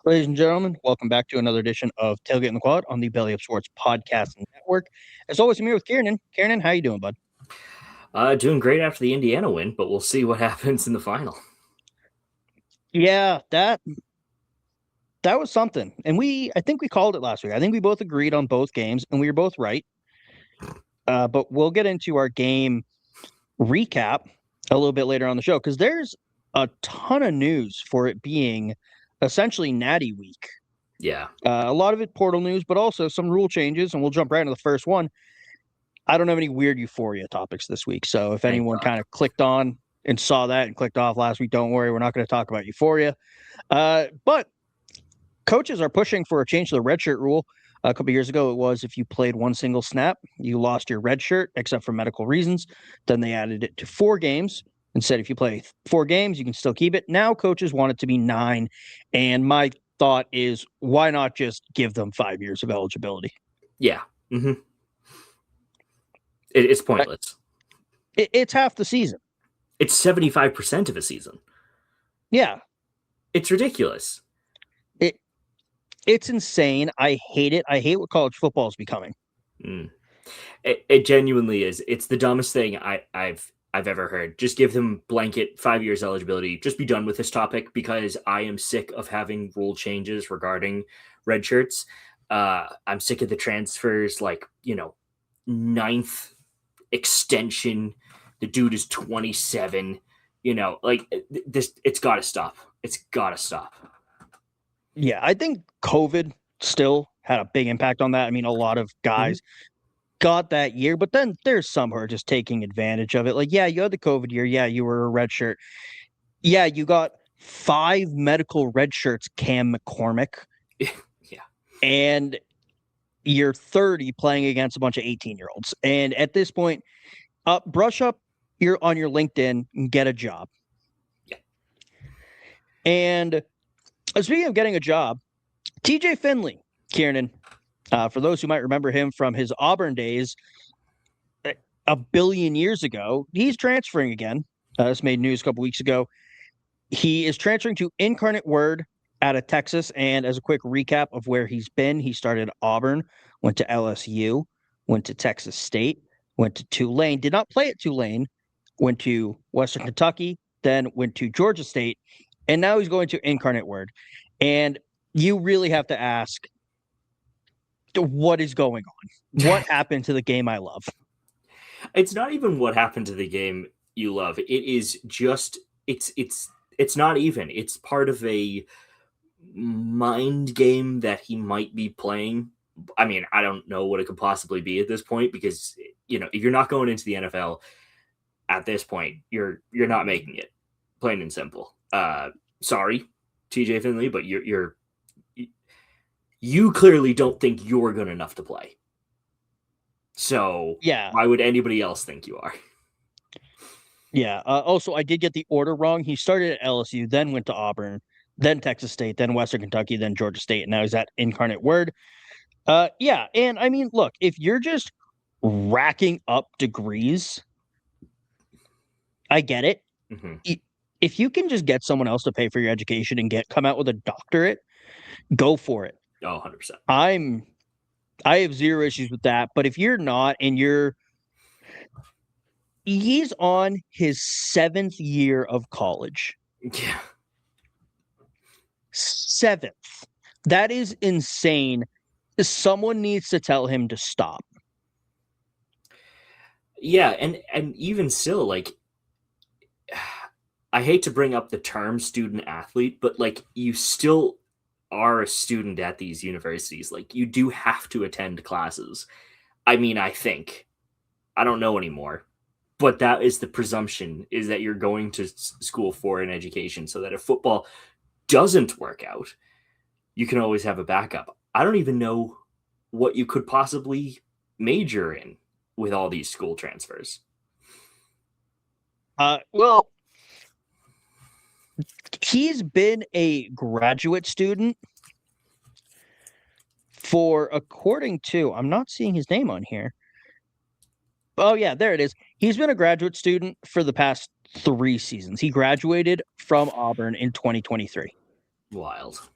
Ladies and gentlemen, welcome back to another edition of Tailgate in the Quad on the Belly Up Sports Podcast Network. As always, I'm here with Ciarnan. Ciarnan, how you doing, bud? Doing great after the Indiana win, but we'll see what happens in the final. Yeah, that was something. And I think we called it last week. I think we both agreed on both games, and we were both right. But we'll get into our game recap a little bit later on the show because there's a ton of news for it being essentially Natty week. Yeah. A lot of it portal news, but also some rule changes, and we'll jump right into the first one. I don't have any weird euphoria topics this week. So if Thank anyone God. kind of clicked on and saw that and clicked off last week, don't worry. We're not going to talk about euphoria. But coaches are pushing for a change to the redshirt rule. A couple years ago, it was if you played one single snap, you lost your red shirt, except for medical reasons. Then they added it to 4 games and said if you play 4 games, you can still keep it. Now coaches want it to be 9. And my thought is, why not just give them 5 years of eligibility? Yeah. Mm-hmm. It's pointless. It's half the season. It's 75% of a season. Yeah. It's ridiculous. It's insane. I hate it. I hate what college football is becoming. It genuinely is. It's the dumbest thing I've ever heard. Just give them blanket 5 years eligibility. Just be done with this topic because I am sick of having rule changes regarding red shirts. I'm sick of the transfers, ninth extension. The dude is 27. This. It's got to stop. It's got to stop. Yeah, I think COVID still had a big impact on that. I mean, a lot of guys got that year, but then there's some who are just taking advantage of it. Like, yeah, you had the COVID year. Yeah, you were a red shirt. Yeah, you got 5 medical red shirts, Cam McCormick. Yeah. And you're 30 playing against a bunch of 18-year-olds. And at this point, brush up on your LinkedIn and get a job. Yeah. And speaking of getting a job, TJ Finley, Ciarnan, for those who might remember him from his Auburn days a billion years ago, he's transferring again. This made news a couple weeks ago. He is transferring to Incarnate Word out of Texas. And as a quick recap of where he's been, he started at Auburn, went to LSU, went to Texas State, went to Tulane, did not play at Tulane, went to Western Kentucky, then went to Georgia State, and now he's going to Incarnate Word. And you really have to ask, what is going on? What happened to the game I love? It's not even what happened to the game you love. It is just it's not even. It's part of a mind game that he might be playing. I mean, I don't know what it could possibly be at this point because if you're not going into the NFL at this point, you're not making it. Plain and simple. Sorry, TJ Finley, but you clearly don't think you're good enough to play. So yeah, why would anybody else think you are? Yeah. Also, I did get the order wrong. He started at LSU, then went to Auburn, then Texas State, then Western Kentucky, then Georgia State, and now he's at Incarnate Word. Yeah, and I mean, look, if you're just racking up degrees, I get it. Mm-hmm. If you can just get someone else to pay for your education and come out with a doctorate, go for it. Oh, 100%. I have zero issues with that. But if you're not and he's on his 7th year of college. Yeah. 7th. That is insane. Someone needs to tell him to stop. Yeah, and even still, I hate to bring up the term student athlete, but you still are a student at these universities. You do have to attend classes. I mean, I think. I don't know anymore. But that is the presumption, is that you're going to school for an education so that if football doesn't work out, you can always have a backup. I don't even know what you could possibly major in with all these school transfers. Well, he's been a graduate student according to, I'm not seeing his name on here. Oh, yeah, there it is. He's been a graduate student for the past 3 seasons. He graduated from Auburn in 2023. Wild.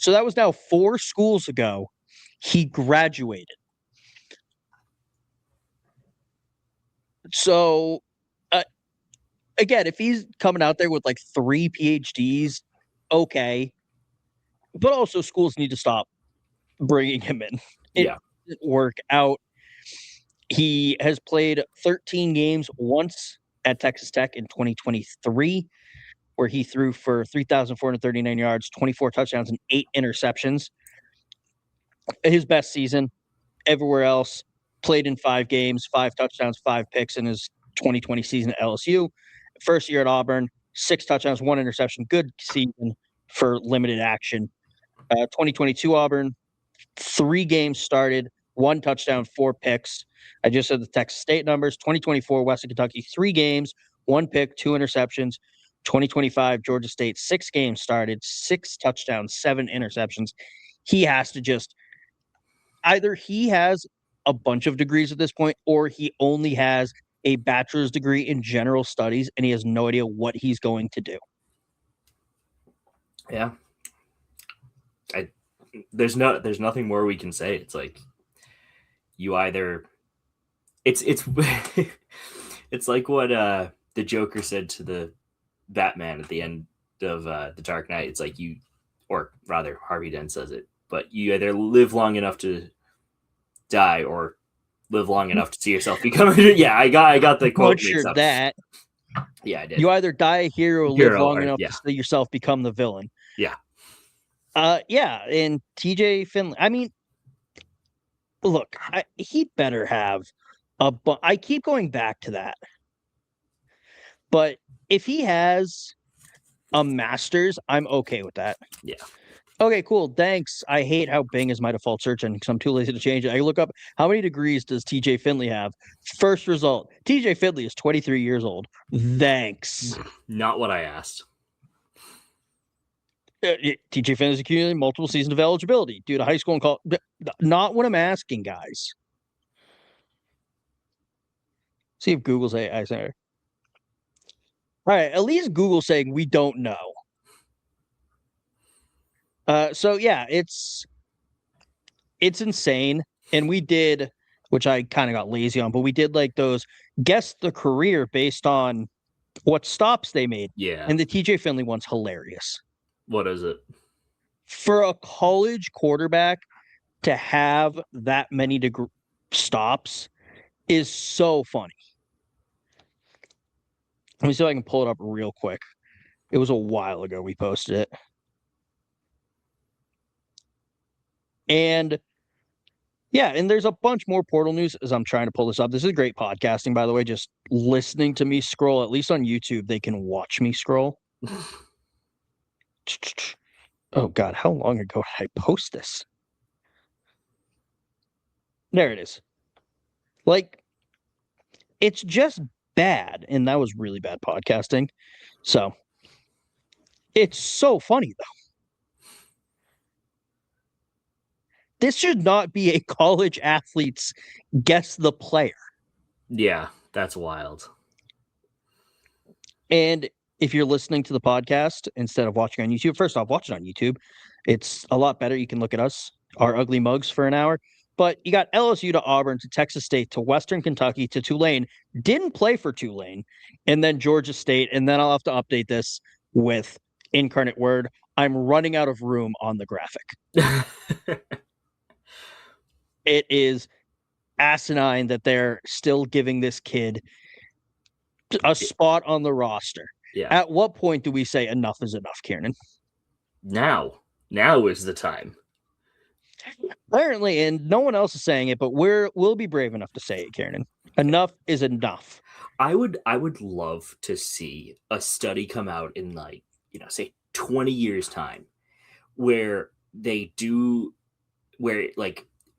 So that was now 4 schools ago. He graduated. So, again, if he's coming out there with like 3 PhDs, okay. But also, schools need to stop bringing him in. It didn't work out. He has played 13 games once at Texas Tech in 2023, where he threw for 3,439 yards, 24 touchdowns, and 8 interceptions. His best season. Everywhere else, played in 5 games, 5 touchdowns, 5 picks in his 2020 season at LSU. First year at Auburn, 6 touchdowns, 1 interception. Good season for limited action. 2022 Auburn, 3 games started, 1 touchdown, 4 picks. I just said the Texas State numbers. 2024 Western Kentucky, 3 games, 1 pick, 2 interceptions. 2025 Georgia State, 6 games started, 6 touchdowns, 7 interceptions. He has to just either he has a bunch of degrees at this point, or he only has a bachelor's degree in general studies, and he has no idea what he's going to do. Yeah. There's nothing more we can say. It's like you either it's it's like what the Joker said to the Batman at the end of the Dark Knight. It's like or rather Harvey Dent says it, but you either live long enough to die or live long enough to see yourself become yeah, I got the quote mixed up. That I did. You either die a hero or live long enough to see yourself become the villain. Yeah. Yeah, and TJ Finley, I mean, look, he better have I keep going back to that. But if he has a master's, I'm okay with that. Yeah. Okay, cool. Thanks. I hate how Bing is my default search engine because I'm too lazy to change it. I look up how many degrees does TJ Finley have? First result, TJ Finley is 23 years old. Thanks. Not what I asked. TJ Finley's accumulating multiple seasons of eligibility due to high school and college. Not what I'm asking, guys. See if Google's AI Center. All right, at least Google's saying we don't know. So yeah, it's insane. And we did, which I kind of got lazy on, but we did like those guess the career based on what stops they made. Yeah. And the TJ Finley one's hilarious. What is it? For a college quarterback to have that many stops is so funny. Let me see if I can pull it up real quick. It was a while ago we posted it. And yeah, and there's a bunch more portal news as I'm trying to pull this up. This is great podcasting, by the way, just listening to me scroll. At least on YouTube, they can watch me scroll. Oh, God, how long ago did I post this? There it is. Like, it's just bad, and that was really bad podcasting. So, it's so funny, though. This should not be a college athlete's guess the player. Yeah, that's wild. And if you're listening to the podcast instead of watching on YouTube, first off, watch it on YouTube. It's a lot better. You can look at us, our ugly mugs, for an hour. But you got LSU to Auburn to Texas State to Western Kentucky to Tulane. Didn't play for Tulane. And then Georgia State. And then I'll have to update this with Incarnate Word. I'm running out of room on the graphic. It is asinine that they're still giving this kid a spot on the roster. Yeah. At what point do we say enough is enough, Ciarnan? Now is the time. Apparently, and no one else is saying it, but we'll be brave enough to say it, Ciarnan. Enough is enough. I would love to see a study come out in say 20 years time where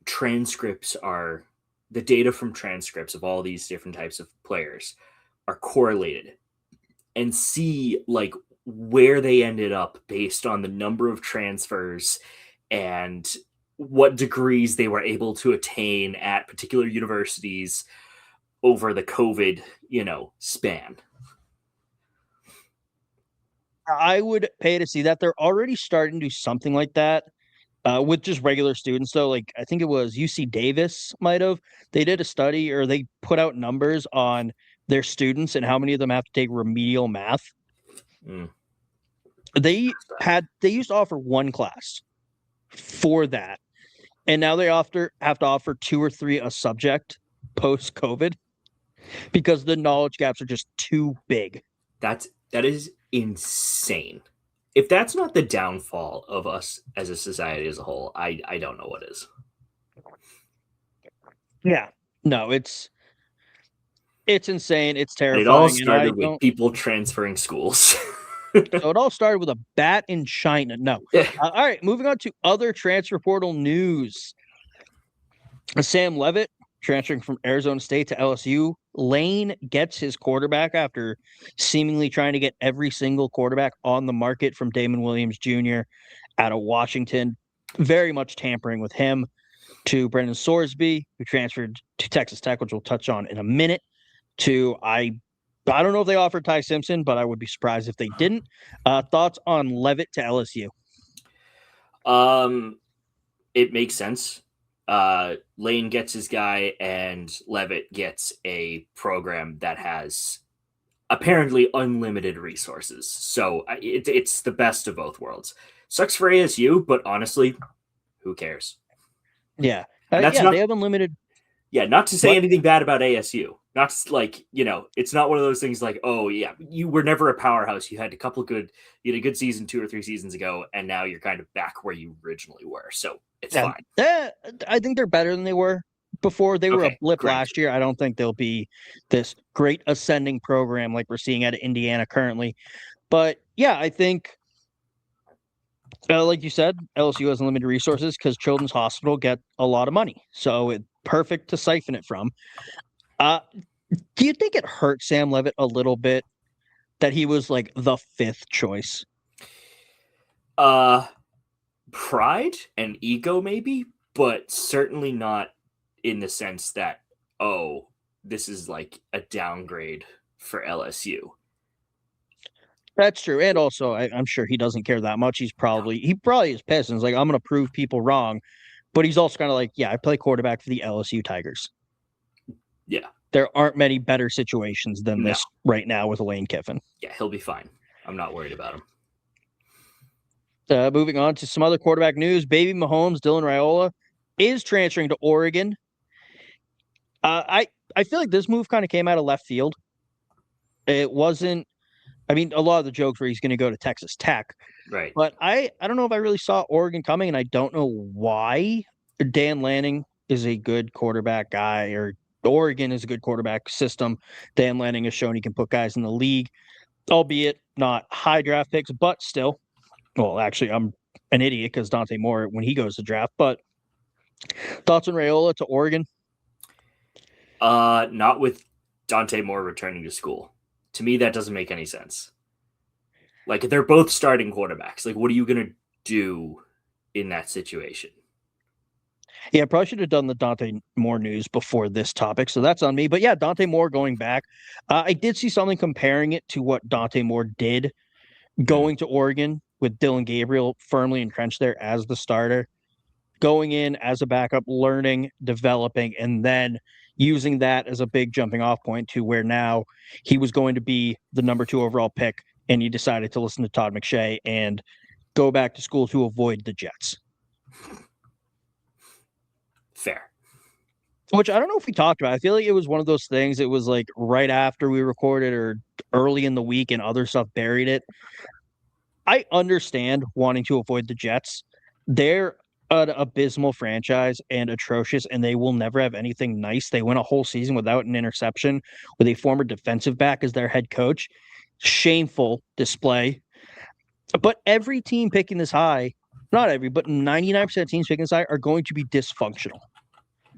transcripts are the data from transcripts of all these different types of players are correlated and see like where they ended up based on the number of transfers and what degrees they were able to attain at particular universities over the COVID, span. I would pay to see that. They're already starting to do something like that with just regular students. So, like, I think it was UC Davis might have. They did a study or they put out numbers on their students and how many of them have to take remedial math. Mm. They used to offer one class for that, and now they have to offer 2 or 3 a subject post COVID because the knowledge gaps are just too big. That is insane. If that's not the downfall of us as a society as a whole, I don't know what is. Yeah. No, it's insane. It's And terrifying. it all started with people transferring schools. So it all started with a bat in China. No. All right, moving on to other transfer portal news. Sam Leavitt transferring from Arizona State to LSU. Lane gets his quarterback after seemingly trying to get every single quarterback on the market from Damon Williams Jr. out of Washington. Very much tampering with him. To Brendan Sorsby, who transferred to Texas Tech, which we'll touch on in a minute. To I don't know if they offered Ty Simpson, but I would be surprised if they didn't. Thoughts on Levitt to LSU? It makes sense. Lane gets his guy, and Levitt gets a program that has apparently unlimited resources. So it's the best of both worlds. Sucks for ASU, but honestly, who cares? Yeah, That's they have unlimited. Yeah, not to say anything bad about ASU. Not to, like, it's not one of those things like, oh yeah, you were never a powerhouse. You had a good season 2 or 3 seasons ago, and now you're kind of back where you originally were. So it's fine. I think they're better than they were before. They were a blip last year. I don't think they'll be this great ascending program like we're seeing out of Indiana currently. But yeah, I think, like you said, LSU has unlimited resources because Children's Hospital get a lot of money. So it's perfect to siphon it from. Do you think it hurt Sam Leavitt a little bit that he was like the 5th choice? Pride and ego maybe, but certainly not in the sense that, oh, this is like a downgrade for LSU. That's true. And also, I'm sure he doesn't care that much. He probably is pissed and is like, I'm going to prove people wrong. But he's also kind of like, yeah, I play quarterback for the LSU Tigers. Yeah. There aren't many better situations than this right now with Lane Kiffin. Yeah, he'll be fine. I'm not worried about him. Moving on to some other quarterback news. Baby Mahomes, Dylan Raiola, is transferring to Oregon. I feel like this move kind of came out of left field. It wasn't. I mean, a lot of the jokes were he's going to go to Texas Tech. Right. But I don't know if I really saw Oregon coming, and I don't know why. Dan Lanning is a good quarterback guy, or Oregon is a good quarterback system. Dan Lanning has shown he can put guys in the league, albeit not high draft picks, but still. Well, actually, I'm an idiot because Dante Moore when he goes to draft. But thoughts on Raiola to Oregon? Not with Dante Moore returning to school. To me, that doesn't make any sense. Like, they're both starting quarterbacks. Like, what are you going to do in that situation? Yeah, probably should have done the Dante Moore news before this topic, so that's on me. But yeah, Dante Moore going back. I did see something comparing it to what Dante Moore did going to Oregon with Dylan Gabriel firmly entrenched there as the starter, going in as a backup, learning, developing, and then using that as a big jumping off point to where now he was going to be the number 2 overall pick, and he decided to listen to Todd McShay and go back to school to avoid the Jets. Fair. Which I don't know if we talked about. I feel like it was one of those things. It was like right after we recorded or early in the week and other stuff buried it. I understand wanting to avoid the Jets. They're an abysmal franchise and atrocious, and they will never have anything nice. They went a whole season without an interception with a former defensive back as their head coach. Shameful display. But every team picking this high, not every, but 99% of teams picking this high are going to be dysfunctional.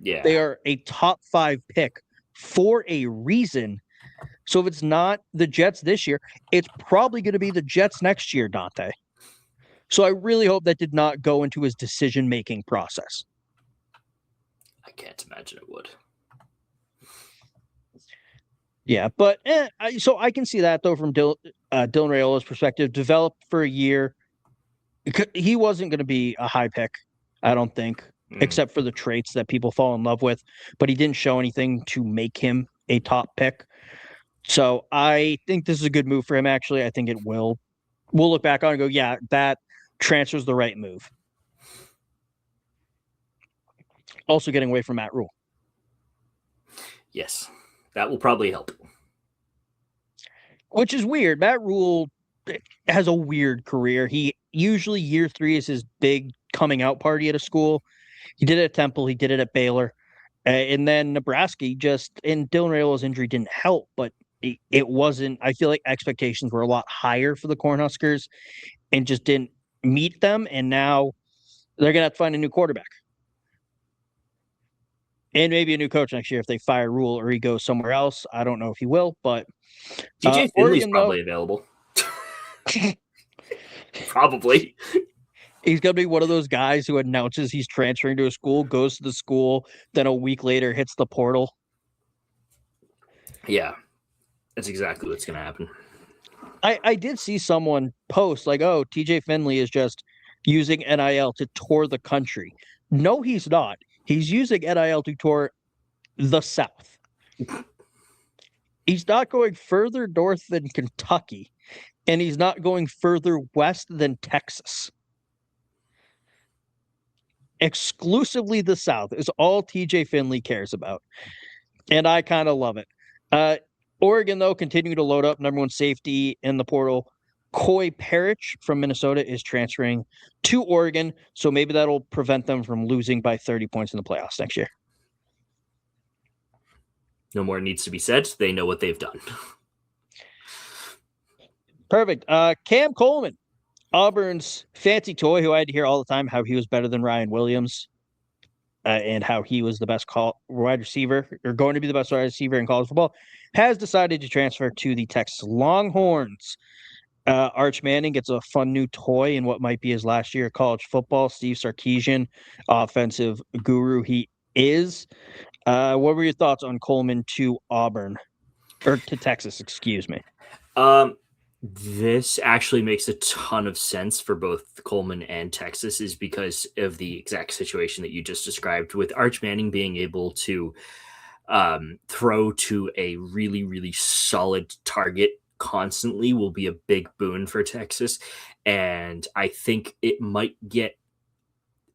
Yeah. They are a top 5 pick for a reason. So if it's not the Jets this year, it's probably going to be the Jets next year, Dante. So I really hope that did not go into his decision-making process. I can't imagine it would. Yeah, but so I can see that though from Dylan Raiola's perspective, developed for a year. He wasn't going to be a high pick, I don't think, except for the traits that people fall in love with. But he didn't show anything to make him a top pick. So I think this is a good move for him, actually. I think it will. We'll look back on it and go, yeah, that transfer's the right move. Also getting away from Matt Rule. Yes, that will probably help. Which is weird. Matt Rule has a weird career. He usually year 3 is his big coming out party at a school. He did it at Temple. He did it at Baylor. And then Nebraska, and Dylan Raiola's injury didn't help, but it wasn't. I feel like expectations were a lot higher for the Cornhuskers and just didn't meet them. And now they're going to have to find a new quarterback. And maybe a new coach next year if they fire Rule or he goes somewhere else. I don't know if he will, but TJ Finley's probably available. Probably. He's going to be one of those guys who announces he's transferring to a school, goes to the school, then a week later hits the portal. Yeah, that's exactly what's going to happen. I did see someone post like, oh, TJ Finley is just using NIL to tour the country. No, he's not. He's using NIL to tour the South. He's not going further north than Kentucky, and he's not going further west than Texas. Exclusively the South is all TJ Finley cares about. And I kind of love it. Oregon, though, continuing to load up number 1 safety in the portal. Coy Parrish from Minnesota is transferring to Oregon, so maybe that'll prevent them from losing by 30 points in the playoffs next year. No more needs to be said. They know what they've done. Perfect. Cam Coleman, Auburn's fancy toy, who I had to hear all the time how he was better than Ryan Williams and how he was the best wide receiver, or going to be the best wide receiver in college football, has decided to transfer to the Texas Longhorns. Arch Manning gets a fun new toy in what might be his last year of college football. Steve Sarkisian, offensive guru he is. What were your thoughts on Coleman to Auburn, or to Texas, excuse me? This actually makes a ton of sense for both Coleman and Texas, is because of the exact situation that you just described, with Arch Manning being able to throw to a really, really solid target constantly will be a big boon for Texas. And I think it might get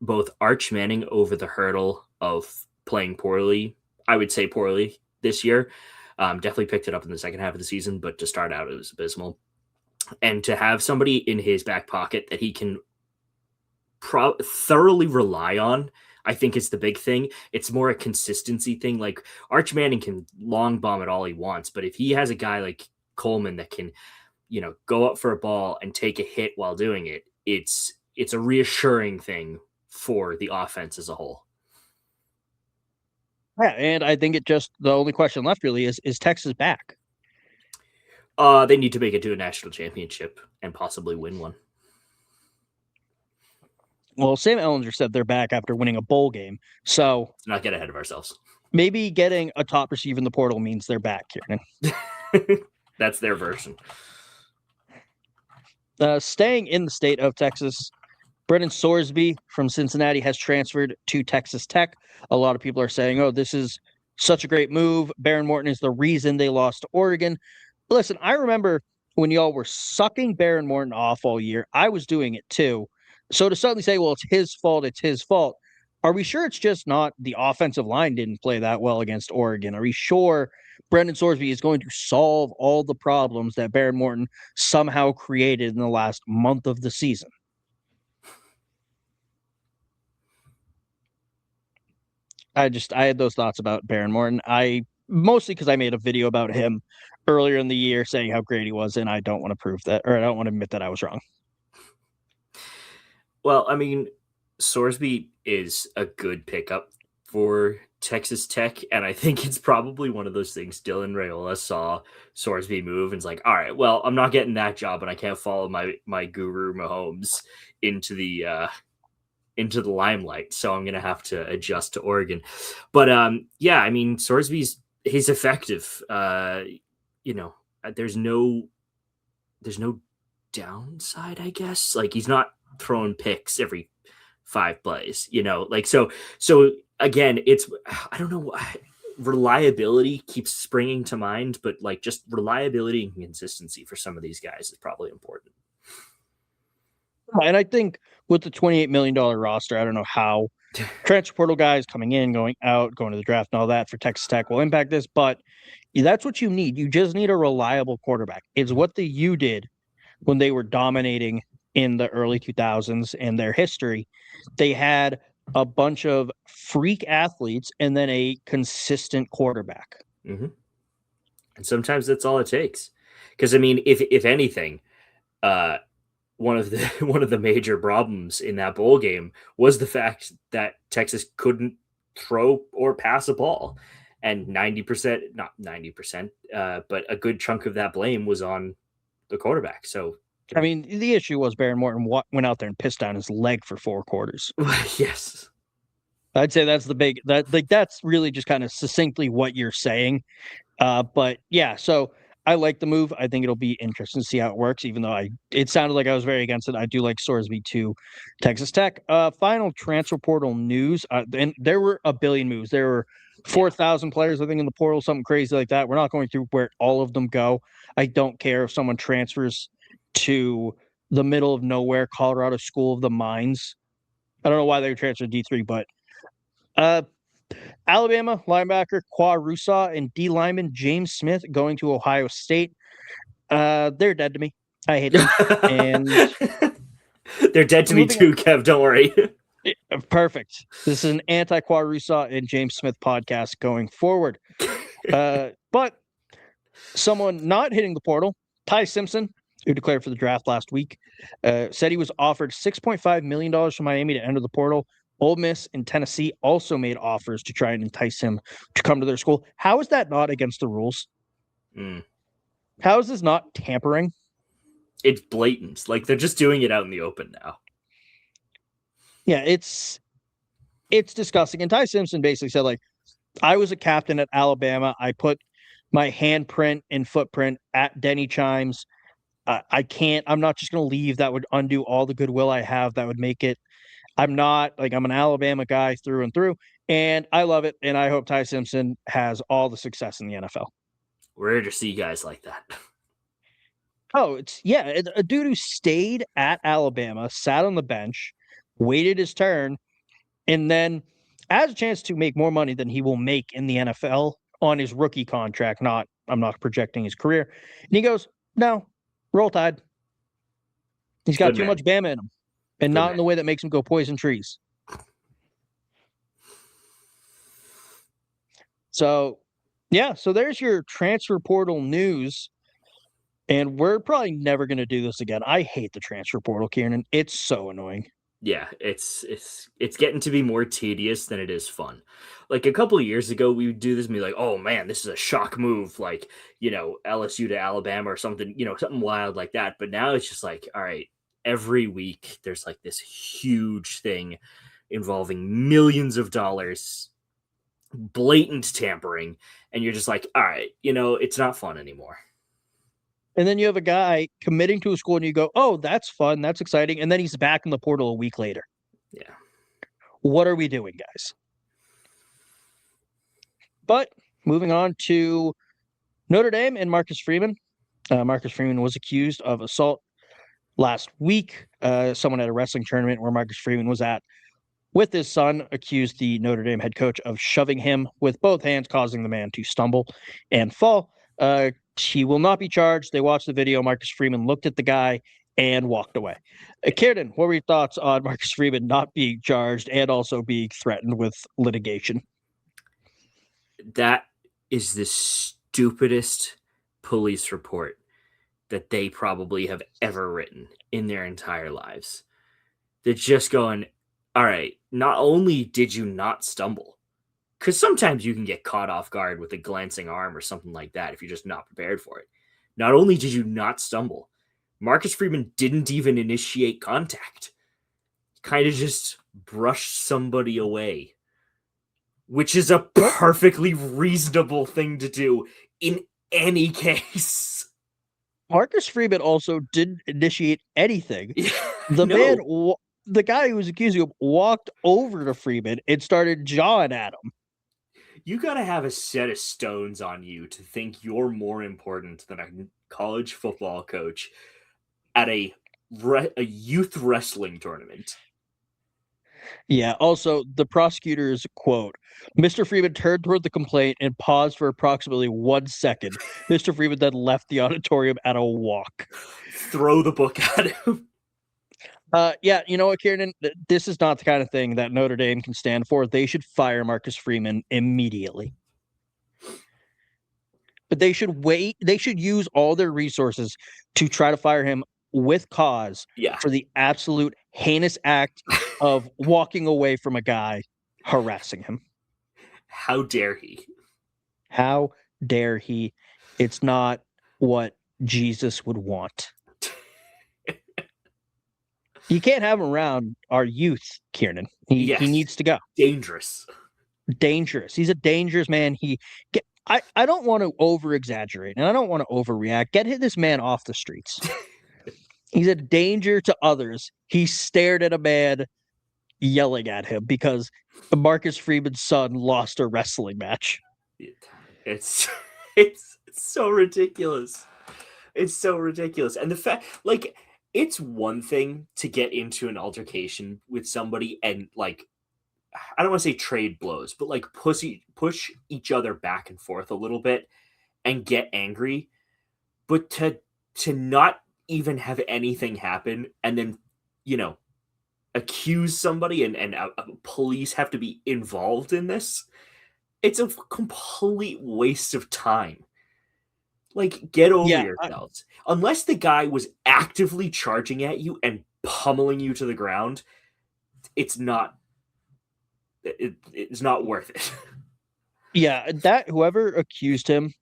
both Arch Manning over the hurdle of playing poorly. I would say poorly this year. Definitely picked it up in the second half of the season, but to start out, it was abysmal. And to have somebody in his back pocket that he can thoroughly rely on, I think is the big thing. It's more a consistency thing. Like, Arch Manning can long bomb it all he wants, but if he has a guy like Coleman that can, go up for a ball and take a hit while doing it, it's a reassuring thing for the offense as a whole. Yeah, and I think the only question left really is Texas back? They need to make it to a national championship and possibly win one. Well, Sam Ehlinger said they're back after winning a bowl game, so let's not get ahead of ourselves. Maybe getting a top receiver in the portal means they're back, Ciarnan. That's their version. Staying in the state of Texas, Brennan Sorsby from Cincinnati has transferred to Texas Tech. A lot of people are saying, oh, this is such a great move. Baron Morton is the reason they lost to Oregon. Listen, I remember when y'all were sucking Baron Morton off all year. I was doing it too. So to suddenly say, well, it's his fault. Are we sure it's just not the offensive line didn't play that well against Oregon? Are we sure Brendan Sorsby is going to solve all the problems that Baron Morton somehow created in the last month of the season? I had those thoughts about Baron Morton. Mostly because I made a video about him earlier in the year saying how great he was, and I don't want to prove that, or I don't want to admit that I was wrong. Well, I mean, Sorsby is a good pickup for Texas Tech, and I think it's probably one of those things Dylan Raiola saw Sorsby move and is like, all right, well, I'm not getting that job, and I can't follow my guru Mahomes into the limelight, so I'm going to have to adjust to Oregon. But yeah, I mean, he's effective. There's no there's no downside, I guess. Like, he's not throwing picks every 5 plays, like, so again, it's, I don't know, reliability keeps springing to mind, but like just reliability and consistency for some of these guys is probably important. And I think with the $28 million roster, I don't know how transfer portal guys coming in, going out, going to the draft and all that for Texas Tech will impact this, but that's what you need. You just need a reliable quarterback. It's what the U did when they were dominating in the early 2000s in their history. They had a bunch of freak athletes and then a consistent quarterback. Mm-hmm. And sometimes that's all it takes. Because I mean, if anything, one of the major problems in that bowl game was the fact that Texas couldn't throw or pass a ball, and 90%, not 90%, but a good chunk of that blame was on the quarterback. So, I mean, the issue was Baron Morton went out there and pissed down his leg for 4 quarters. Yes. I'd say that's that's really just kind of succinctly what you're saying. But yeah, so I like the move. I think it'll be interesting to see how it works, even though it sounded like I was very against it. I do like Sorsby to Texas Tech. Final transfer portal news. And there were a billion moves. There were 4,000 players, I think, in the portal, something crazy like that. We're not going through where all of them go. I don't care if someone transfers to the middle of nowhere, Colorado School of the Mines. I don't know why they would transfer to D3, but Alabama linebacker Qua Rusaw and D lineman James Smith going to Ohio State. They're dead to me. I hate them. And they're dead to me too, Kev. Don't worry. Perfect. This is an anti-Qua Rusaw and James Smith podcast going forward. But someone not hitting the portal, Ty Simpson, who declared for the draft last week, said he was offered $6.5 million from Miami to enter the portal. Ole Miss and Tennessee also made offers to try and entice him to come to their school. How is that not against the rules? How is this not tampering? It's blatant. Like, they're just doing it out in the open now. Yeah, it's disgusting. And Ty Simpson basically said, like, I was a captain at Alabama. I put my handprint and footprint at Denny Chimes. I'm not just going to leave. That would undo all the goodwill I have. That would make it. I'm an Alabama guy through and through, and I love it. And I hope Ty Simpson has all the success in the NFL. Rare to see guys like that. Oh, a dude who stayed at Alabama, sat on the bench, waited his turn, and then has a chance to make more money than he will make in the NFL on his rookie contract. I'm not projecting his career. And he goes, no, roll Tide. He's got too much Bama in him. And not in the way that makes him go poison trees. So, yeah. So there's your transfer portal news. And we're probably never going to do this again. I hate the transfer portal, Ciarnan. It's so annoying. Yeah, it's getting to be more tedious than it is fun. Like, a couple of years ago, we would do this and be like, oh, man, this is a shock move. Like, LSU to Alabama or something, something wild like that. But now it's just like, all right. Every week there's like this huge thing involving millions of dollars, blatant tampering, and you're just like, all right, it's not fun anymore. And then you have a guy committing to a school and you go, oh, that's fun, that's exciting, and then he's back in the portal a week later. Yeah. What are we doing, guys? But moving on to Notre Dame and Marcus Freeman. Marcus Freeman was accused of assault last week. Someone at a wrestling tournament where Marcus Freeman was at with his son accused the Notre Dame head coach of shoving him with both hands, causing the man to stumble and fall. He will not be charged. They watched the video. Marcus Freeman looked at the guy and walked away. Ciarnan, what were your thoughts on Marcus Freeman not being charged and also being threatened with litigation? That is the stupidest police report that they probably have ever written in their entire lives. They're just going, all right, not only did you not stumble, because sometimes you can get caught off guard with a glancing arm or something like that if you're just not prepared for it. Not only did you not stumble, Marcus Freeman didn't even initiate contact. Kind of just brushed somebody away, which is a perfectly reasonable thing to do in any case. Marcus Freeman also didn't initiate anything. The No. the guy who was accusing him walked over to Freeman and started jawing at him. You got to have a set of stones on you to think you're more important than a college football coach at a youth wrestling tournament. Yeah. Also, the prosecutor's quote: "Mr. Freeman turned toward the complaint and paused for approximately 1 second. Mr. Freeman then left the auditorium at a walk." Throw the book at him. Yeah, you know what, Ciarnan? This is not the kind of thing that Notre Dame can stand for. They should fire Marcus Freeman immediately. But they should wait. They should use all their resources to try to fire him with cause for the absolute heinous act of walking away from a guy harassing him. How dare he? How dare he? It's not what Jesus would want. You can't have him around our youth, Ciarnan. He needs to go. Dangerous. He's a dangerous man. I don't want to over exaggerate and I don't want to overreact. Get this man off the streets. He's a danger to others. He stared at a man yelling at him because Marcus Freeman's son lost a wrestling match. It's so ridiculous. It's so ridiculous. And the fact, like, it's one thing to get into an altercation with somebody and, like, I don't want to say trade blows, but like push each other back and forth a little bit and get angry. But to not even have anything happen and then, you know, accuse somebody and police have to be involved in this, it's a complete waste of time. Like, get over yourselves. Unless the guy was actively charging at you and pummeling you to the ground, it's not worth it. Yeah, that whoever accused him,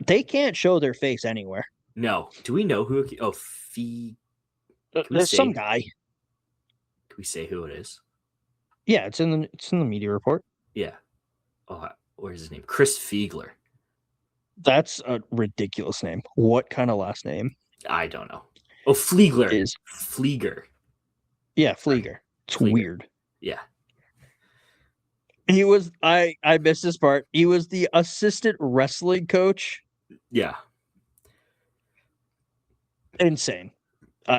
they can't show their face anywhere. No. Do we know who? There's some guy. Can we say who it is? Yeah, it's in the media report. Yeah. Oh, where's his name? Chris Fiegler. That's a ridiculous name. What kind of last name? I don't know. Oh, Fliegler. Is Flieger. Yeah, Flieger. It's weird. Yeah. He was I missed this part. He was the assistant wrestling coach. Yeah. Insane.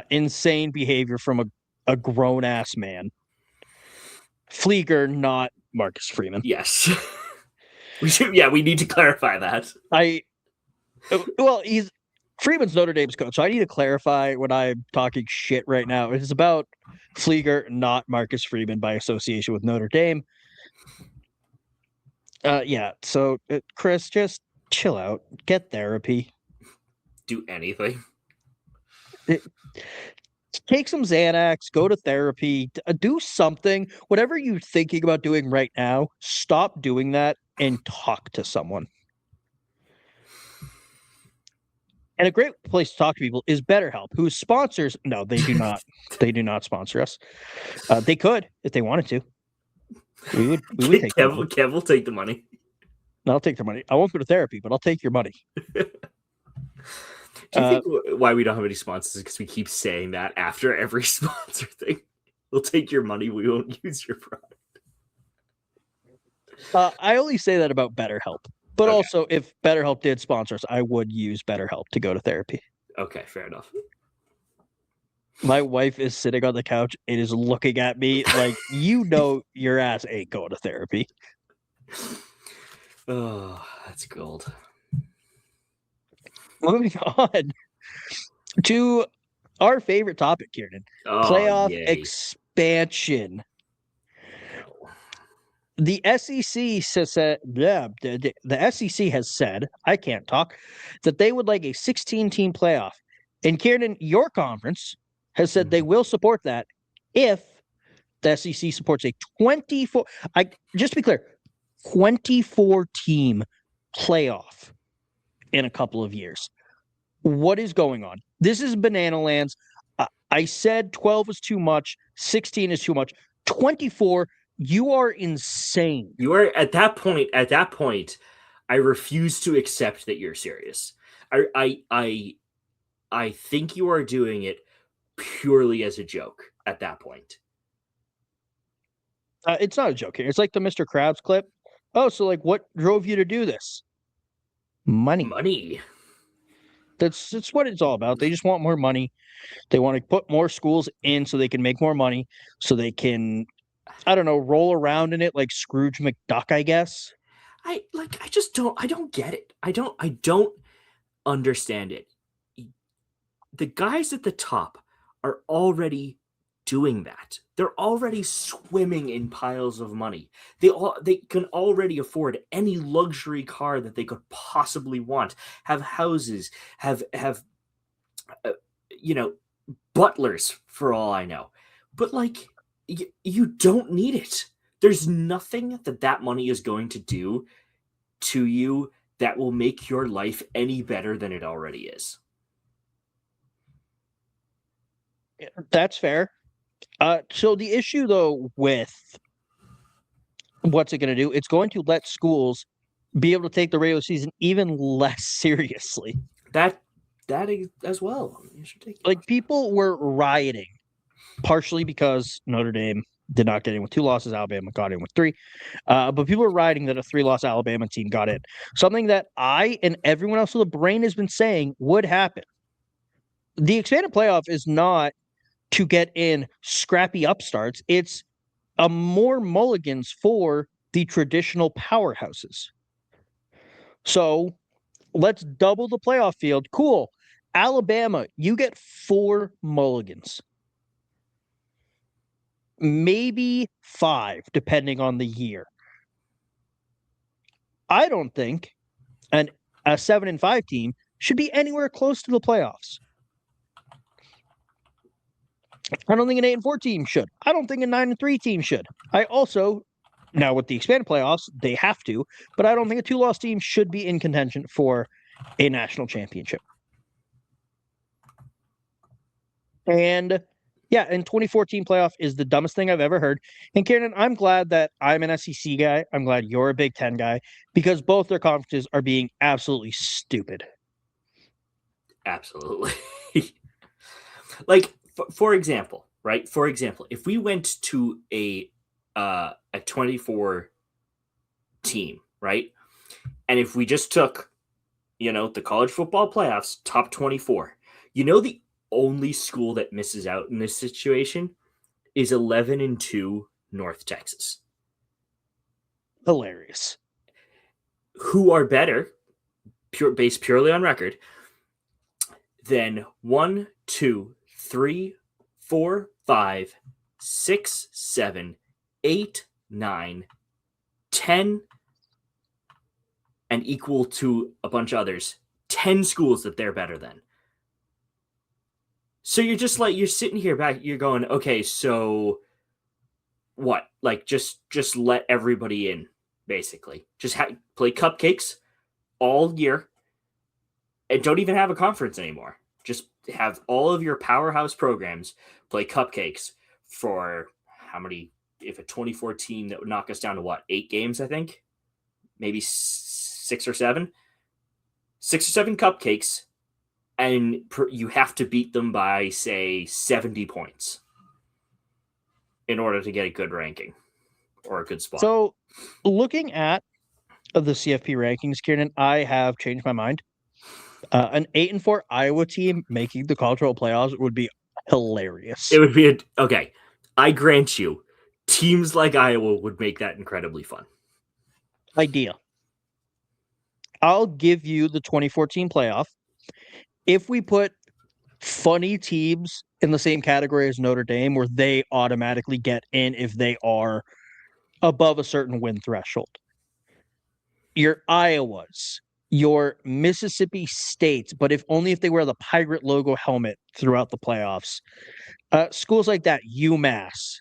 Insane behavior from a grown ass man. Flieger, not Marcus Freeman. Yes. we need to clarify that. He's Freeman's Notre Dame's coach, so I need to clarify when I'm talking shit right now. It's about Flieger, not Marcus Freeman by association with Notre Dame. Yeah, so Chris, just chill out. Get therapy. Do anything. Take some Xanax, go to therapy, do something. Whatever you're thinking about doing right now, stop doing that and talk to someone. And a great place to talk to people is BetterHelp, who sponsors. No, they do not. They do not sponsor us. They could if they wanted to. We would take Kev will take the money. I'll take their money. I won't go to therapy, but I'll take your money. Do you think why we don't have any sponsors is because we keep saying that after every sponsor thing? We'll take your money. We won't use your product. I only say that about BetterHelp. But also, if BetterHelp did sponsor us, I would use BetterHelp to go to therapy. Okay, fair enough. My wife is sitting on the couch and is looking at me like, you know your ass ain't going to therapy. Oh, that's gold. Moving on to our favorite topic, Ciarnan. Playoff expansion. The SEC the SEC has said, I can't talk, that they would like a 16-team playoff. And Ciarnan, your conference has said they will support that if the SEC supports a 24. Just to be clear, 24-team playoff in a couple of years. What is going on? This is banana lands. I said 12 is too much. 16 is too much. 24. You are insane. You are at that point. I refuse to accept that you're serious. I I think you are doing it purely as a joke at that point. It's not a joke here. It's like the Mr. Krabs clip. Oh, so like, what drove you to do this? Money. Money. That's what it's all about. They just want more money. They want to put more schools in so they can make more money, so they can, I don't know, roll around in it like Scrooge McDuck, I guess. I don't get it. I don't understand it. The guys at the top are already doing that. They're already swimming in piles of money. They can already afford any luxury car that they could possibly want. Have houses, have uh, you know, butlers for all I know. But like you don't need it. There's nothing that money is going to do to you that will make your life any better than it already is. That's fair. So the issue though with what's it going to do? It's going to let schools be able to take the regular season even less seriously. That is as well. Like people were rioting, partially because Notre Dame did not get in with 2 losses. Alabama got in with 3. But people were rioting that a 3-loss Alabama team got in. Something that I and everyone else with a brain has been saying would happen. The expanded playoff is not to get in scrappy upstarts. It's a more mulligans for the traditional powerhouses. So let's double the playoff field. Cool. Alabama, you get 4 mulligans. Maybe 5, depending on the year. I don't think a 7-5 team should be anywhere close to the playoffs. I don't think an 8-4 team should. I don't think a 9-3 team should. I also, now with the expanded playoffs, they have to, but I don't think a 2-loss team should be in contention for a national championship. And yeah, and 2014 playoff is the dumbest thing I've ever heard. And Ciarnan, I'm glad that I'm an SEC guy. I'm glad you're a Big Ten guy because both their conferences are being absolutely stupid. Absolutely. Like, for example, right? For example, if we went to a 24 team, right? And if we just took, the college football playoffs, top 24, the only school that misses out in this situation is 11-2 North Texas. Hilarious. Who are better, based purely on record, than 1, 2, 3, 4, 5, 6, 7, 8, 9, 10, and equal to a bunch of others, 10 schools that they're better than. So you're just like, you're sitting here back, you're going, okay, so what? Like, just let everybody in, basically. Just play cupcakes all year and don't even have a conference anymore. Just have all of your powerhouse programs play cupcakes for how many? If a 24 team that would knock us down to what? 8 games, I think? Maybe 6 or 7? 6 or 7 cupcakes, and you have to beat them by, say, 70 points in order to get a good ranking or a good spot. So looking at the CFP rankings, Ciarnan, I have changed my mind. An 8-4 Iowa team making the college football playoffs would be hilarious. It would be okay. I grant you, teams like Iowa would make that incredibly fun. Idea. I'll give you the 2014 playoff. If we put funny teams in the same category as Notre Dame, where they automatically get in if they are above a certain win threshold. Your Iowas, your Mississippi States, but only if they wear the pirate logo helmet throughout the playoffs. Schools like that, UMass,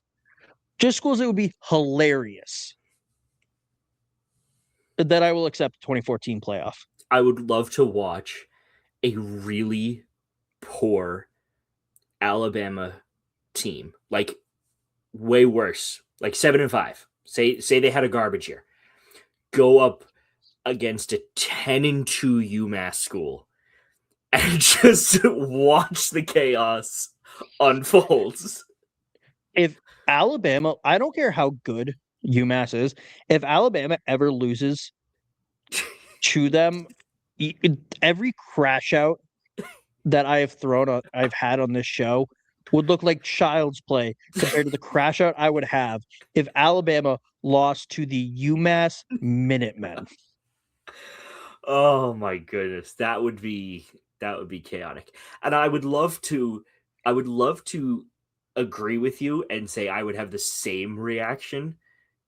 just schools that would be hilarious. That I will accept the 2014 playoff. I would love to watch a really poor Alabama team, like way worse, like 7-5. Say they had a garbage year, go up against a 10-2 UMass school and just watch the chaos unfold. If Alabama, I don't care how good UMass is, if Alabama ever loses to them, every crash out that I've had on this show would look like child's play compared to the crash out I would have if Alabama lost to the UMass Minutemen. Oh my goodness, that would be chaotic. And I would love to agree with you and say I would have the same reaction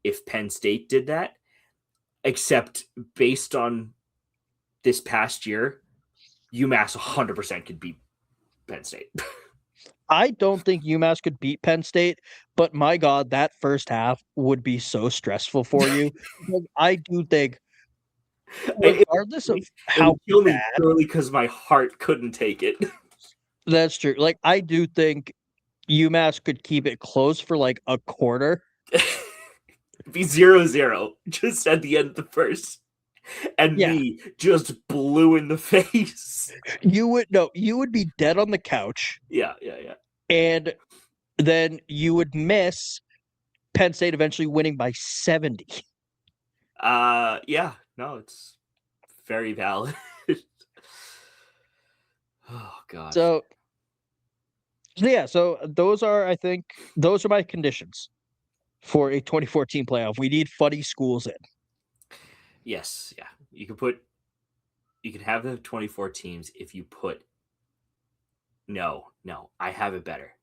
if Penn State did that, except based on this past year, UMass 100% could beat Penn State. I don't think UMass could beat Penn State, but my God, that first half would be so stressful for you. I do think, regardless of It how would kill me bad, purely because my heart couldn't take it. that's true. Like, I do think UMass could keep it close for like a quarter. Be 0-0 just at the end of the first. And Yeah. me just blue in the face. You would be dead on the couch, Yeah. and then you would miss Penn State eventually winning by 70. Yeah, no, it's very valid. Oh god. So those are, I think, those are my conditions for a 2014 playoff. We need funny schools in. Yes, yeah. You can have the 24 teams if you put no, I have it better.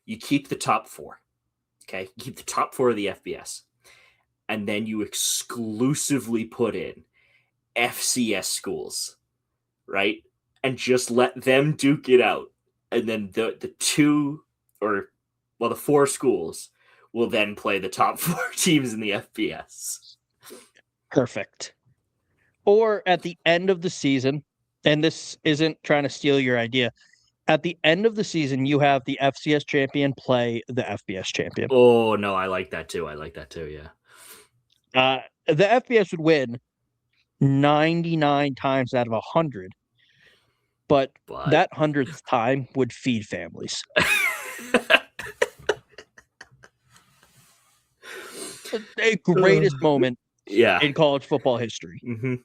You keep the top 4. Okay? You keep the top 4 of the FBS. And then you exclusively put in FCS schools, right? And just let them duke it out. And then the 4 schools will then play the top 4 teams in the FBS. Perfect. Or at the end of the season, and this isn't trying to steal your idea, at the end of the season, you have the FCS champion play the FBS champion. Oh, no, I like that too. Yeah. The FBS would win 99 times out of 100, but that 100th time would feed families. The greatest moment in college football history. Mm-hmm.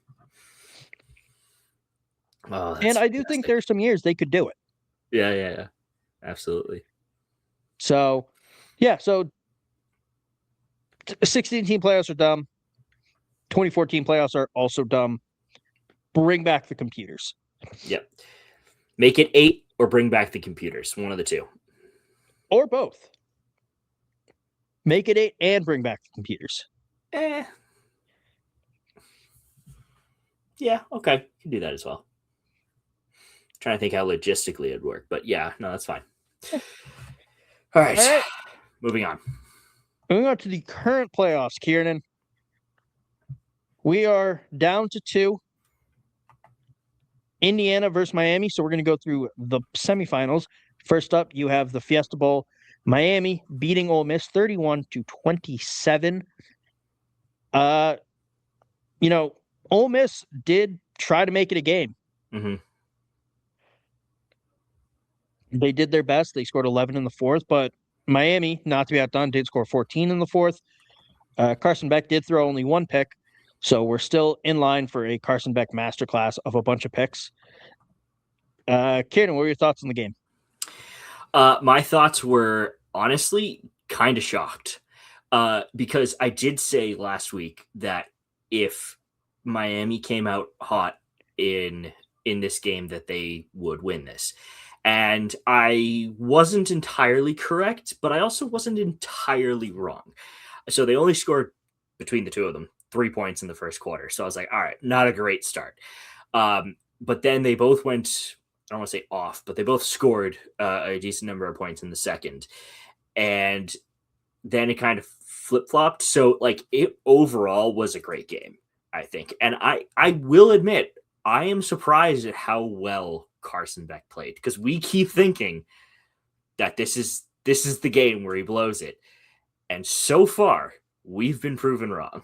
Oh, and I do think there's some years they could do it. Yeah. Absolutely. So 16-team playoffs are dumb. 2014 playoffs are also dumb. Bring back the computers. Yep. Make it 8 or bring back the computers. One of the two. Or both. Make it 8 and bring back the computers. Yeah, okay. You can do that as well. Trying to think how logistically it'd work, but yeah, no, that's fine. All right. Moving on. Moving on to the current playoffs, Ciarnan. We are down to 2. Indiana versus Miami. So we're going to go through the semifinals. First up, you have the Fiesta Bowl. Miami beating Ole Miss 31-27. Ole Miss did try to make it a game. Mm-hmm. They did their best. They scored 11 in the fourth, but Miami, not to be outdone, did score 14 in the fourth. Carson Beck did throw only 1 pick, so we're still in line for a Carson Beck masterclass of a bunch of picks. Ciarnan, what were your thoughts on the game? My thoughts were honestly kind of shocked because I did say last week that if Miami came out hot in this game that they would win this. And I wasn't entirely correct, but I also wasn't entirely wrong. So they only scored between the two of them 3 points in the first quarter. So I was like, all right, not a great start. But then they both went, I don't want to say off, but they both scored a decent number of points in the second. And then it kind of flip-flopped. So like it overall was a great game, I think. And I will admit, I am surprised at how well Carson Beck played, because we keep thinking that this is the game where he blows it. And so far, we've been proven wrong.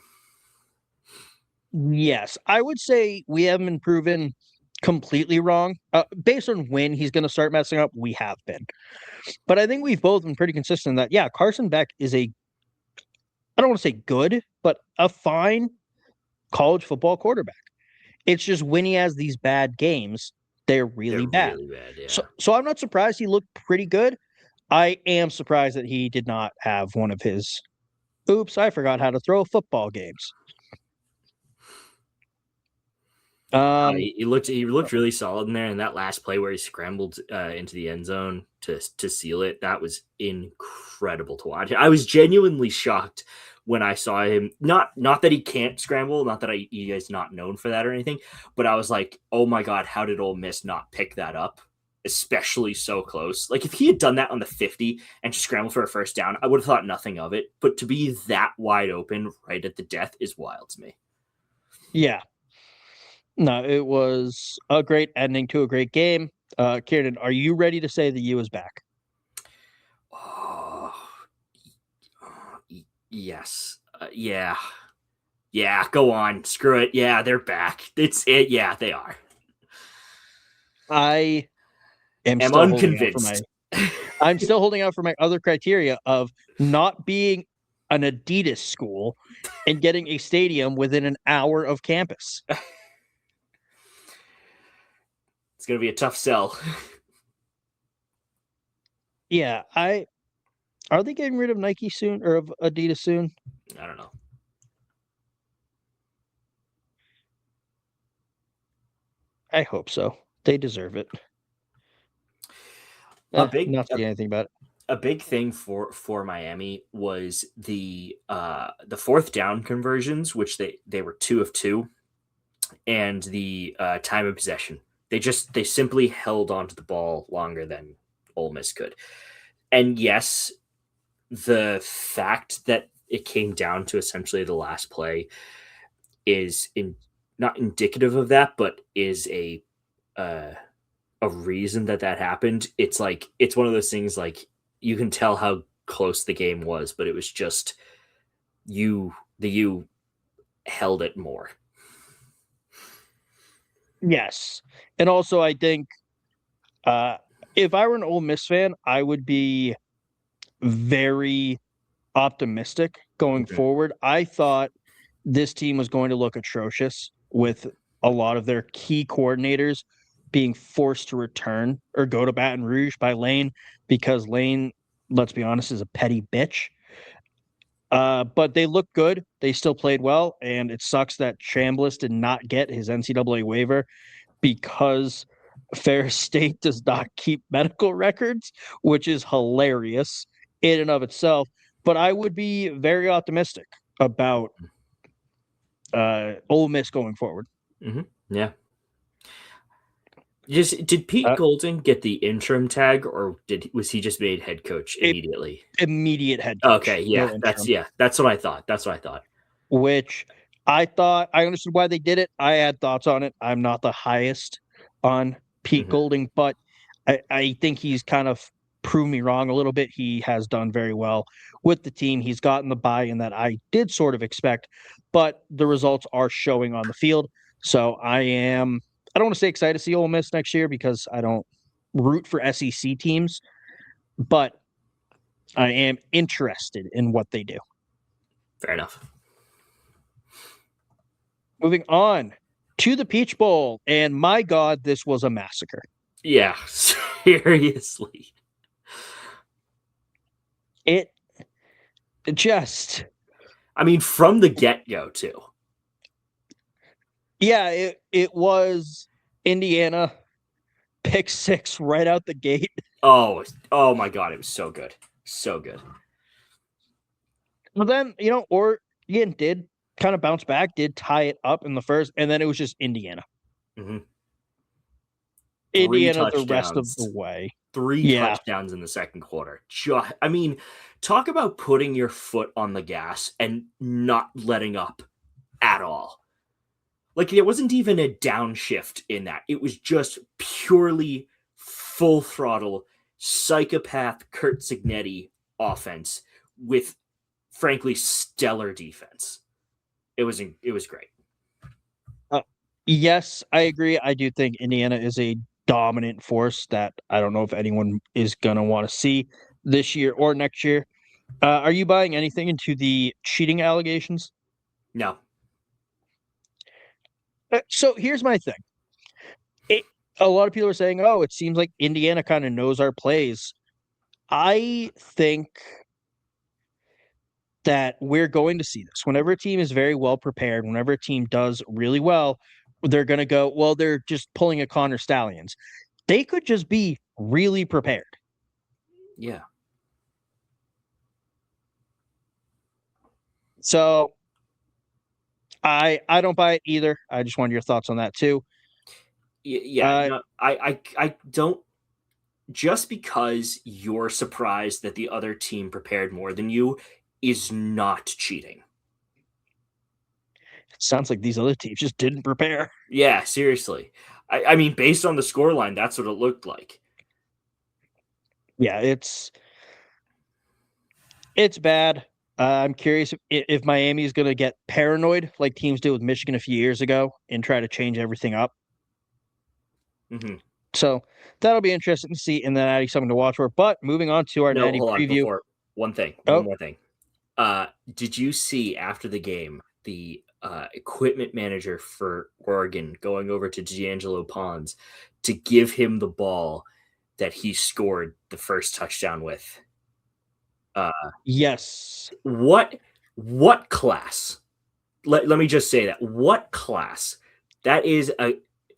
Yes, I would say we haven't been proven completely wrong. Based on when he's going to start messing up, we have been. But I think we've both been pretty consistent that, yeah, Carson Beck is I don't want to say good, but a fine college football quarterback. It's just when he has these bad games, they're really bad. Really bad, yeah. So I'm not surprised he looked pretty good. I am surprised that he did not have one of his oops, I forgot how to throw football games. He looked really solid in there, and that last play where he scrambled into the end zone to seal it, that was incredible to watch. I was genuinely shocked when I saw him. Not that he can't scramble, not that he is not known for that or anything, but I was like, oh my god, how did Ole Miss not pick that up? Especially so close. Like if he had done that on the 50 and scrambled for a first down, I would have thought nothing of it. But to be that wide open right at the death is wild to me. Yeah. No, it was a great ending to a great game. Ciarnan, are you ready to say the U is back? Oh, yes. Yeah. Yeah, go on. Screw it. Yeah, they're back. It's it. Yeah, they are. I am I'm still unconvinced. I'm still holding out for my other criteria of not being an Adidas school and getting a stadium within an hour of campus. It's going to be a tough sell. Yeah, are they getting rid of Nike soon or of Adidas soon? I don't know. I hope so. They deserve it. Not see anything about it. A big thing for Miami was the fourth down conversions, which they were 2 of 2, and the time of possession. They simply held onto the ball longer than Ole Miss could. And yes, the fact that it came down to essentially the last play is not indicative of that, but is a reason that happened. It's like it's one of those things like you can tell how close the game was, but it was just the U held it more. Yes. And also I think if I were an Ole Miss fan, I would be very optimistic going forward. I thought this team was going to look atrocious with a lot of their key coordinators being forced to return or go to Baton Rouge by Lane because Lane, let's be honest, is a petty bitch. But they look good. They still played well, and it sucks that Chambliss did not get his NCAA waiver because Ferris State does not keep medical records, which is hilarious in and of itself. But I would be very optimistic about Ole Miss going forward. Mm-hmm. Yeah. Did Pete Golden get the interim tag, or was he just made head coach immediately? Immediate head coach. Okay, yeah, that's what I thought. Which I understood why they did it. I had thoughts on it. I'm not the highest on Pete Golding, but I think he's kind of proved me wrong a little bit. He has done very well with the team. He's gotten the buy-in that I did sort of expect, but the results are showing on the field. So I don't want to say excited to see Ole Miss next year because I don't root for SEC teams, but I am interested in what they do. Fair enough. Moving on to the Peach Bowl, and my God, this was a massacre. Yeah, seriously. It just... I mean, from the get-go, too. Yeah, it was Indiana pick 6 right out the gate. Oh my God, it was so good. So good. But then, Oregon did kind of bounce back, did tie it up in the first, and then it was just Indiana. Mm-hmm. Indiana the rest of the way. 3 touchdowns in the second quarter. I mean, talk about putting your foot on the gas and not letting up at all. Like, there wasn't even a downshift in that. It was just purely full throttle, psychopath Kurt Signetti offense with, frankly, stellar defense. It was great. Yes, I agree. I do think Indiana is a dominant force that I don't know if anyone is going to want to see this year or next year. Are you buying anything into the cheating allegations? No. So here's my thing. It, a lot of people are saying, "Oh, it seems like Indiana kind of knows our plays." I think that we're going to see this. Whenever a team is very well prepared, whenever a team does really well, they're going to go, well, they're just pulling a Connor Stallions. They could just be really prepared. Yeah. So I don't buy it either. I just wanted your thoughts on that too. Yeah. No, I don't. Just because you're surprised that the other team prepared more than you is not cheating. It sounds like these other teams just didn't prepare. Yeah, seriously. I mean, based on the scoreline, that's what it looked like. Yeah, it's bad. I'm curious if Miami is going to get paranoid like teams did with Michigan a few years ago and try to change everything up. Mm-hmm. So that'll be interesting to see, and then adding something to watch for. But moving on to our No, Natty hold on. preview. Before one Oh, more thing. Did you see after the game the equipment manager for Oregon going over to D'Angelo Pons to give him the ball that he scored the first touchdown with? Uh, yes. what class? Let me just say that. What class? That is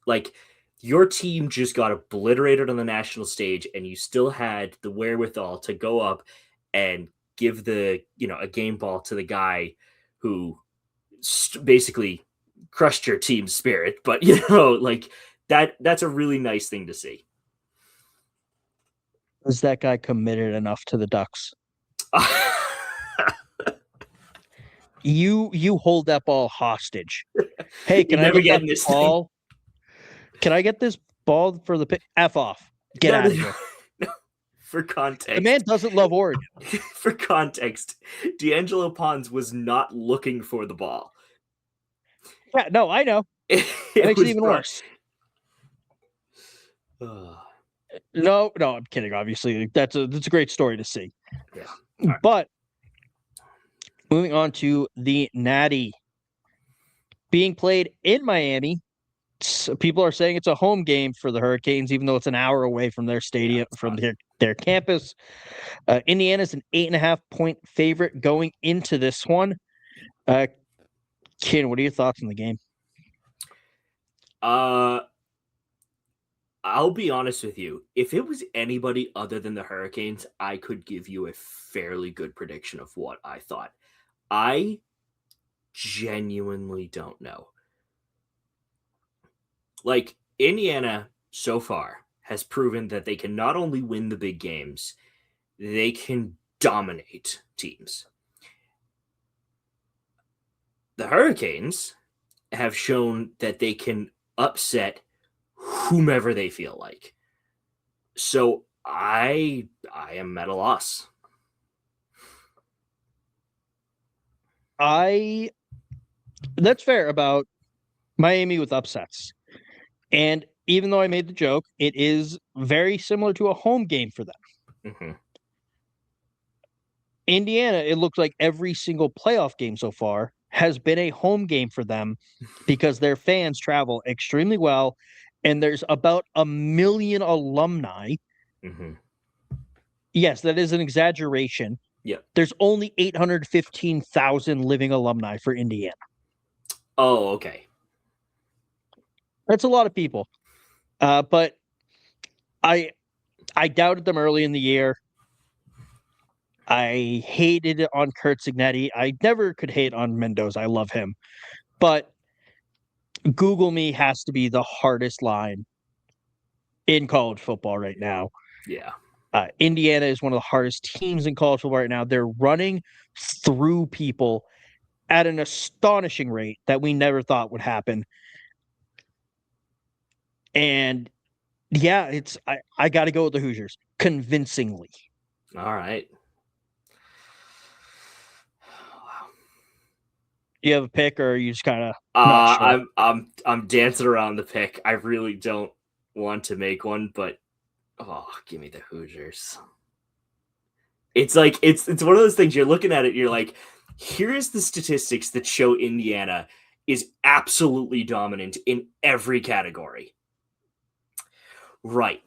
like your team just got obliterated on the national stage and you still had the wherewithal to go up and give a game ball to the guy who basically crushed your team's spirit, but like that's a really nice thing to see. Is that guy committed enough to the Ducks? You hold that ball hostage. Hey, You're can I never get that getting this thing. ball? Can I get this ball for the pick? F off. Get No, out of here. no. For The context, man doesn't love Oregon. for context, D'Angelo Pons was not looking for the ball. Yeah, no, I know. That It makes it was even brought. worse. No, I'm kidding. Obviously, that's a great story to see. Yeah. All right. But moving on to the Natty being played in Miami. People are saying it's a home game for the Hurricanes, even though it's an hour away from their stadium, from their campus. Indiana's an 8.5-point favorite going into this one. Ken, what are your thoughts on the game? I'll be honest with you. If it was anybody other than the Hurricanes, I could give you a fairly good prediction of what I thought. I genuinely don't know. Like, Indiana so far has proven that they can not only win the big games, they can dominate teams. The Hurricanes have shown that they can upset whomever they feel like. So I am at a loss. That's fair about Miami with upsets. And even though I made the joke, it is very similar to a home game for them. Mm-hmm. Indiana, it looks like every single playoff game so far has been a home game for them because their fans travel extremely well. And there's about 1 million alumni. Mm-hmm. Yes, that is an exaggeration. Yep. There's only 815,000 living alumni for Indiana. Oh, okay. That's a lot of people. But I doubted them early in the year. I hated it on Kurt Signetti. I never could hate on Mendoza. I love him. But Google Me has to be the hardest line in college football right now. Yeah. Indiana is one of the hardest teams in college football right now. They're running through people at an astonishing rate that we never thought would happen. And yeah, I got to go with the Hoosiers convincingly. All right. Wow. Do you have a pick, or are you just kind of not sure? I'm dancing around the pick. I really don't want to make one, but give me the Hoosiers. It's like it's one of those things you're looking at it, you're like, here's the statistics that show Indiana is absolutely dominant in every category. Right.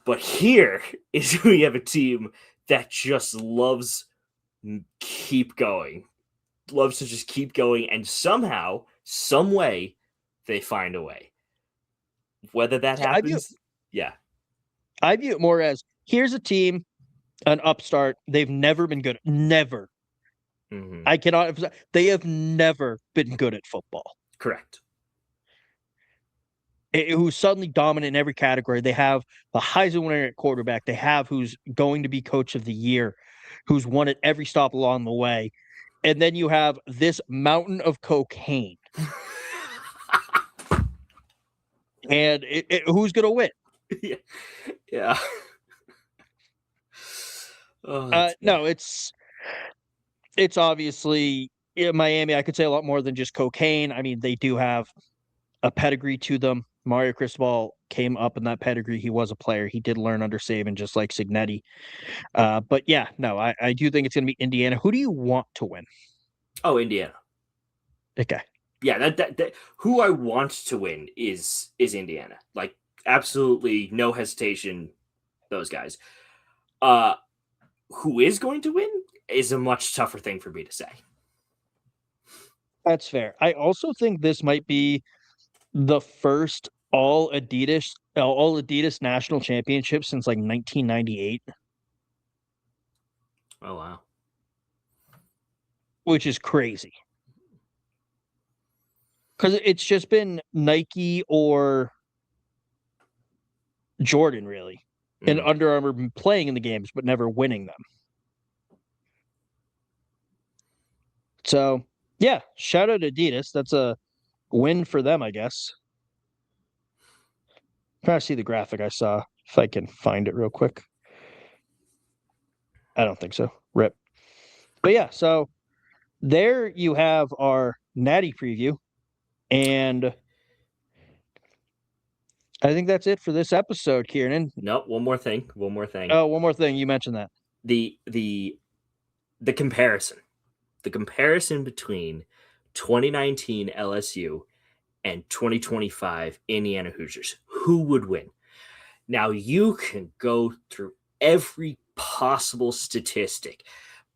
But here is we have a team that just loves keep going. Loves to just keep going, and somehow, some way, they find a way. Whether that happens, I view it more as here's a team, an upstart. They've never been good. Never. Mm-hmm. I cannot emphasize. They have never been good at football. Correct. Who's suddenly dominant in every category. They have the Heisman winner at quarterback. They have who's going to be coach of the year, who's won at every stop along the way. And then you have this mountain of cocaine. And who's going to win? Yeah. No, it's obviously Miami. I could say a lot more than just cocaine. I mean, they do have a pedigree to them. Mario Cristobal came up in that pedigree. He was a player. He did learn under Saban, just like Signetti. But yeah, no, I do think it's going to be Indiana. Who do you want to win? Oh, Indiana. Okay. Yeah, that who I want to win is Indiana. Like, absolutely no hesitation, those guys. Who is going to win is a much tougher thing for me to say. That's fair. I also think this might be the first all Adidas national championship since like 1998. Oh wow. Which is crazy. Because it's just been Nike or Jordan, really. And Under Armour been playing in the games, but never winning them. So, yeah, shout out Adidas. That's a win for them, I guess. I'm trying to see the graphic I saw, if I can find it real quick. I don't think so. Rip. But yeah, so there you have our Natty preview. And I think that's it for this episode, Ciarnan. Nope, one more thing. Oh, one more thing. You mentioned that. The comparison. The comparison between 2019 LSU and 2025 Indiana Hoosiers. Who would win? Now you can go through every possible statistic,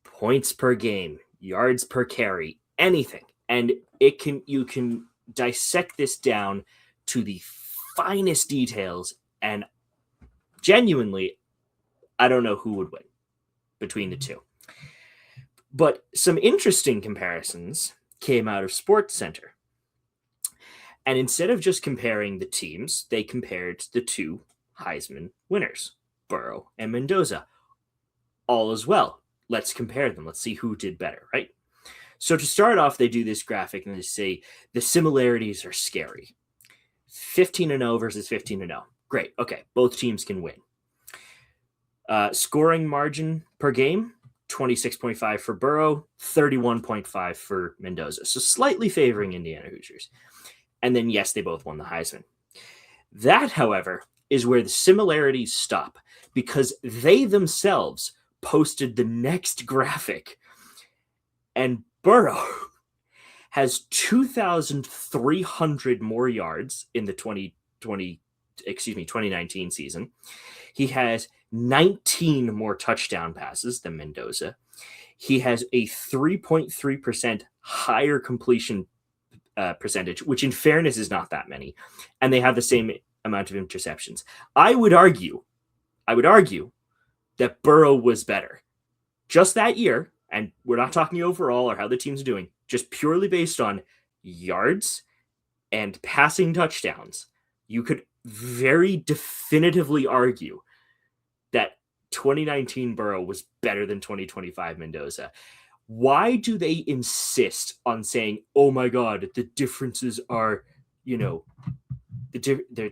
points per game, yards per carry, anything, and you can dissect this down to the finest details, and genuinely, I don't know who would win between the two. But some interesting comparisons came out of Sports Center. And instead of just comparing the teams, they compared the two Heisman winners, Burrow and Mendoza. All as well. Let's compare them. Let's see who did better, right? So to start off, they do this graphic and they say the similarities are scary. 15-0 versus 15-0. Great. Okay. Both teams can win. Scoring margin per game, 26.5 for Burrow, 31.5 for Mendoza. So slightly favoring Indiana Hoosiers. And then, yes, they both won the Heisman. That, however, is where the similarities stop, because they themselves posted the next graphic. And Burrow has 2,300 more yards in the 2019 season. He has 19 more touchdown passes than Mendoza. He has a 3.3% higher completion percentage, which in fairness is not that many. And they have the same amount of interceptions. I would argue that Burrow was better. Just that year, and we're not talking overall or how the team's doing, just purely based on yards and passing touchdowns, you could very definitively argue that 2019 Burrow was better than 2025 Mendoza. Why do they insist on saying, oh my God, the differences are, the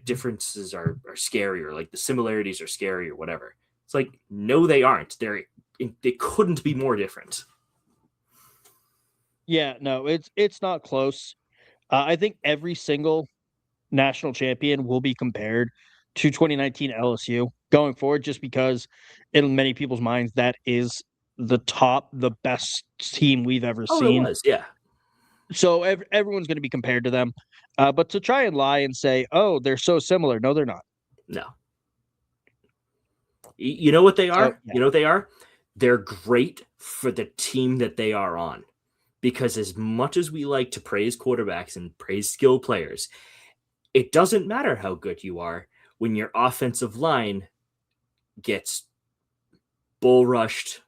differences are scary, or like the similarities are scary or whatever? It's like, no, they aren't. They couldn't be more different. Yeah, no, it's not close. I think every single national champion will be compared to 2019 LSU going forward, just because in many people's minds that is the best team we've ever Oh, it seen. was, yeah. So everyone's going to be compared to them. But to try and lie and say, "Oh, they're so similar," no, they're not. No. You know what they are? So, yeah. You know what they are? They're great for the team that they are on. Because as much as we like to praise quarterbacks and praise skill players, it doesn't matter how good you are when your offensive line gets bull rushed,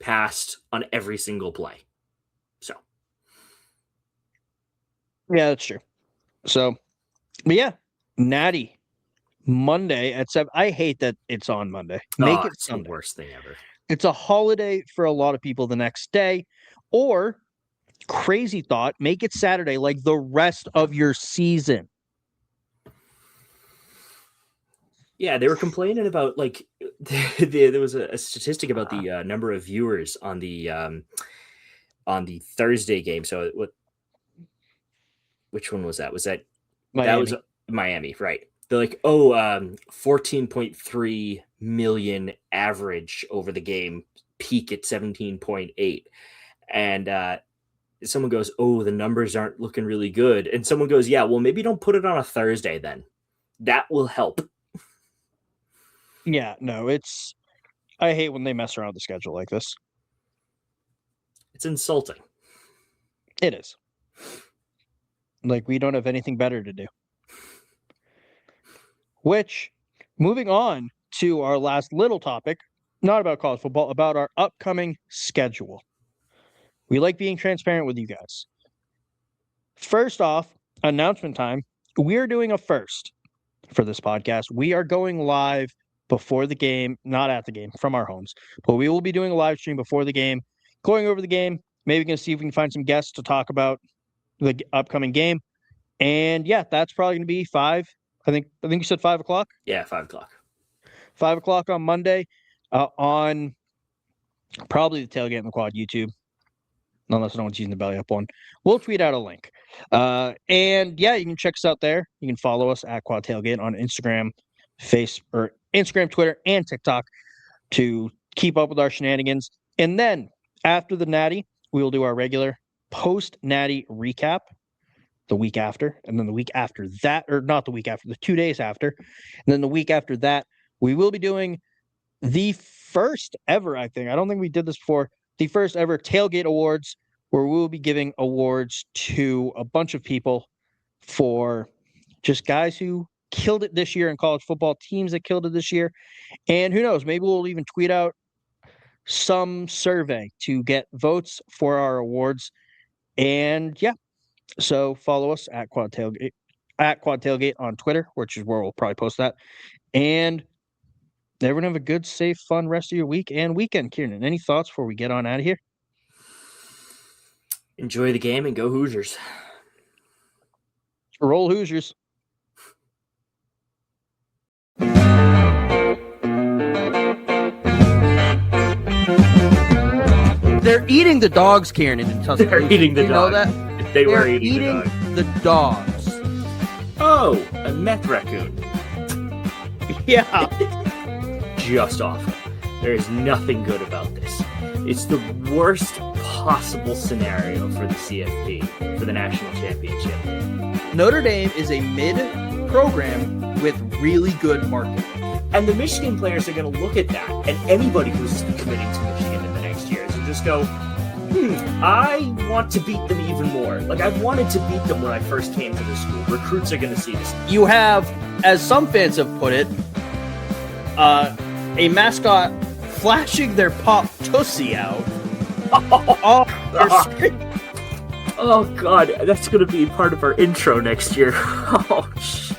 passed on every single play. So, Yeah, that's true. So, but yeah, Natty Monday at 7. I hate that it's on Monday. Make it it's Sunday. the worst thing ever. It's a holiday for a lot of people the next day, or crazy thought, make it Saturday like the rest of your season. Yeah, they were complaining about like there was a statistic about the number of viewers on the Thursday game. So which one was that? Was that Miami. that was Miami, right? They're like, 14.3 million average over the game, peak at 17.8. And someone goes, "Oh, the numbers aren't looking really good." And someone goes, "Yeah, well, maybe don't put it on a Thursday then. That will help." Yeah, no, I hate when they mess around with the schedule like this. It's insulting. It is. Like, we don't have anything better to do. Which, moving on to our last little topic, not about college football, about our upcoming schedule. We like being transparent with you guys. First off, announcement time. We're doing a first for this podcast. We are going live before the game, not at the game, from our homes. But we will be doing a live stream before the game, going over the game. Maybe going to see if we can find some guests to talk about the upcoming game. And yeah, that's probably going to be 5. I think you said 5 o'clock. Yeah, 5 o'clock. 5 o'clock on Monday, on probably the Tailgate in the Quad YouTube, unless no one's using the belly up one. We'll tweet out a link. And yeah, you can check us out there. You can follow us at Quad Tailgate on Instagram, Instagram, Twitter, and TikTok to keep up with our shenanigans. And then after the Natty, we will do our regular post-Natty recap the week after, and then the week after that, or not the week after, the 2 days after, and then the week after that, we will be doing the first ever, I don't think we did this before, the first ever Tailgate Awards, where we will be giving awards to a bunch of people for just guys who killed it this year in college football, teams that killed it this year. And who knows, maybe we'll even tweet out some survey to get votes for our awards. And yeah, so follow us at Quad Tailgate on Twitter, which is where we'll probably post that. And everyone have a good, safe, fun rest of your week and weekend. Ciarnan, any thoughts before we get on out of here? Enjoy the game and go Hoosiers. Roll Hoosiers. They're eating the dogs, Ciarnan, in Tuscaloosa. They're eating the you know dogs. that? They were They're eating the dogs. Oh, a meth raccoon. Yeah. Just awful. There is nothing good about this. It's the worst possible scenario for the CFP, for the national championship. Notre Dame is a mid-program with really good marketing. And the Michigan players are going to look at that, and anybody who's committing to Michigan in the next years and just go, I want to beat them even more. Like, I wanted to beat them when I first came to the school. Recruits are going to see this. You have, as some fans have put it, a mascot flashing their pop tussie out. Oh, God, that's going to be part of our intro next year. Oh, shit.